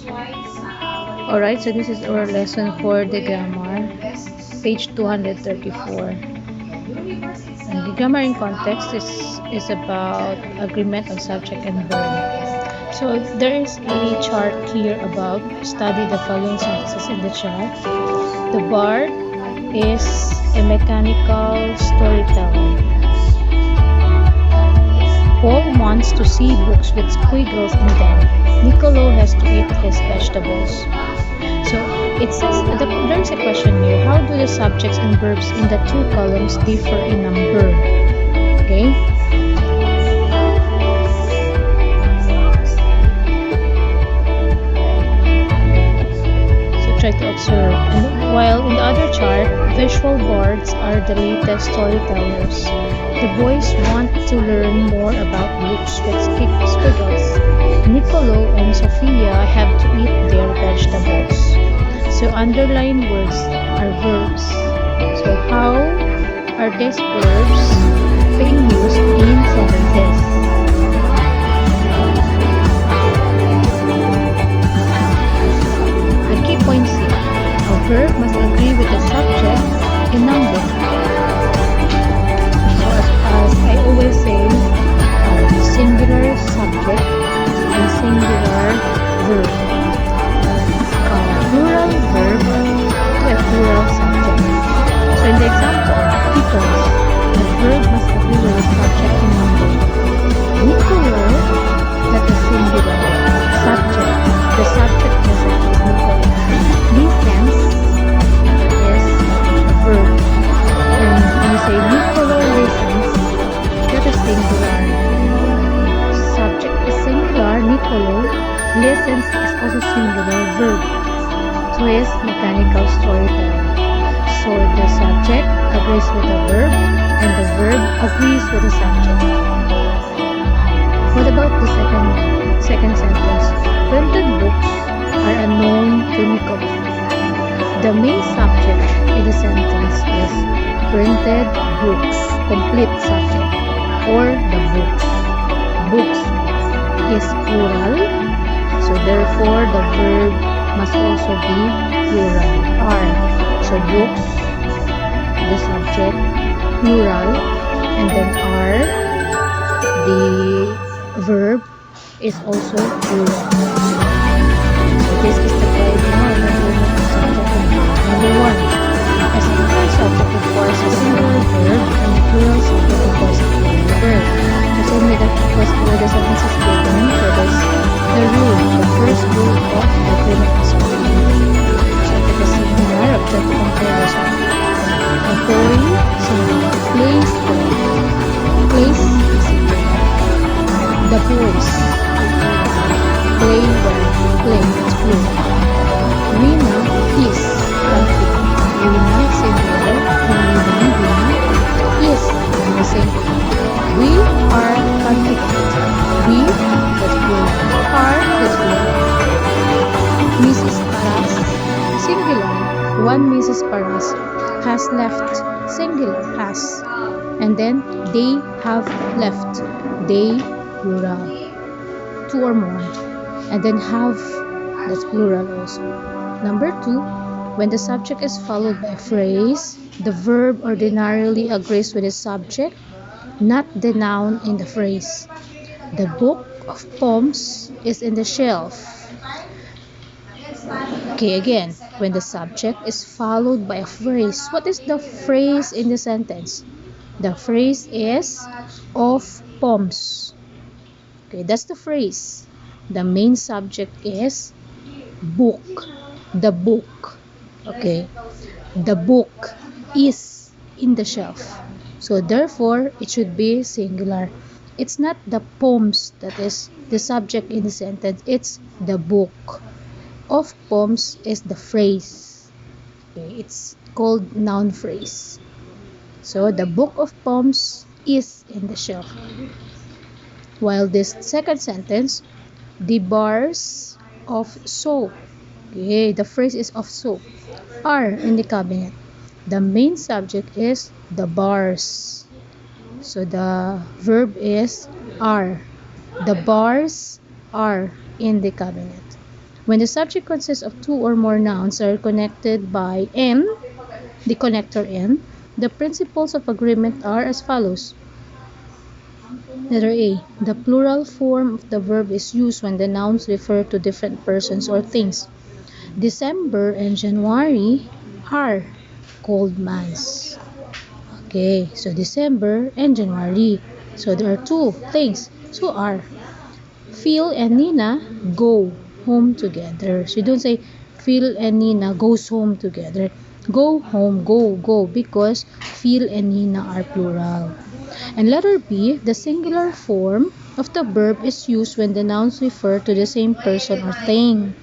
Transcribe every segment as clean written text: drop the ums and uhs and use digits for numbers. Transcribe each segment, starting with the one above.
Alright, so this is our lesson for the grammar, page 234. And the grammar in context is about agreement of subject and verb. So there is a chart here above. Study the following sentences in the chart. The bard is a mechanical storyteller. Paul wants to see books with squiggles in them. Niccolo has to eat his vegetables. So it says there is a question here. How do the subjects and verbs in the two columns differ in number? Okay. So try to observe. And while in the other chart, visual bards are the latest storytellers. The boys want to learn more about books with squiggles. Niccolo and Sophia have to eat their vegetables. So underlined words are verbs. So how are these verbs being used in sentences? The key points here. A verb must agree with the subject in number. So as I always say, singular subject and singular verb. Plural verb to a plural subject. So in the example, people, the verb must agree with the subject in number. Niccolo, that is singular. Subject, the subject present is Niccolo. Listens is a verb. And when you say Niccolo listens, that is singular. Subject is singular, Niccolo. Listens is also singular verb. So is mechanical storytelling. So the subject agrees with the verb and the verb agrees with the subject. What about the second sentence? Printed books are unknown to Niccolo. The main subject in the sentence is printed books, complete subject, or the books. Books is plural, so therefore the verb must also be plural, are. So books, the subject, plural, and then are, the verb is also plural. So this is the guide now and agreement of subject and verb. Number 1, a singular subject requires a singular verb and a plural subject requires a plural verb. The same way that with the sentences given for this, the first rule of agreement of subject and verb. So take a singular object to compare this one. A boy, singular. Place, plural. Place, singular. The boys. Play well. Play is plural. Rina is confident. Rina, singular. Rina is the same thing. We are confident. We, that's plural. Are, that's plural. Mrs. Paras, singular. One Mrs. Paras has left, singular, has. And then they have left. They, plural. Two or more. And then have, that's plural also. Number 2, when the subject is followed by a phrase, the verb ordinarily agrees with the subject, not the noun in the phrase. The book of poems is in the shelf. Okay, again, when the subject is followed by a phrase, what is the phrase in the sentence? The phrase is of poems. Okay, that's the phrase. The main subject is book. The book. Okay, the book is in the shelf. So therefore, it should be singular. It's not the poems that is the subject in the sentence. It's the book. Of poems is the phrase. Okay, it's called noun phrase. So the book of poems is in the shelf. While this second sentence, the bars of soap. Okay, the phrase is of soap. Are in the cabinet. The main subject is the bars. So the verb is are. The bars are in the cabinet. When the subject consists of two or more nouns that are connected by N, the connector N, the principles of agreement are as follows. Letter A. The plural form of the verb is used when the nouns refer to different persons or things. December and January are cold months. Okay, so December and January. So there are two things. So are. Phil and Nina go home together. So you don't say Phil and Nina goes home together. Go home, go, because Phil and Nina are plural. And letter B, the singular form of the verb is used when the nouns refer to the same person or thing.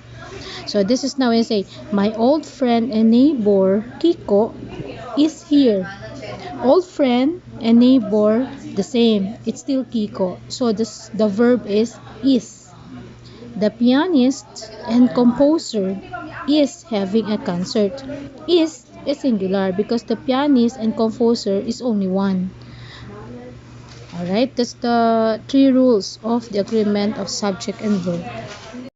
So this is now I say, my old friend and neighbor Kiko is here. Old friend and neighbor, the same. It's still Kiko. So the verb is. The pianist and composer is having a concert. Is singular because the pianist and composer is only one. Alright, that's the three rules of the agreement of subject and verb.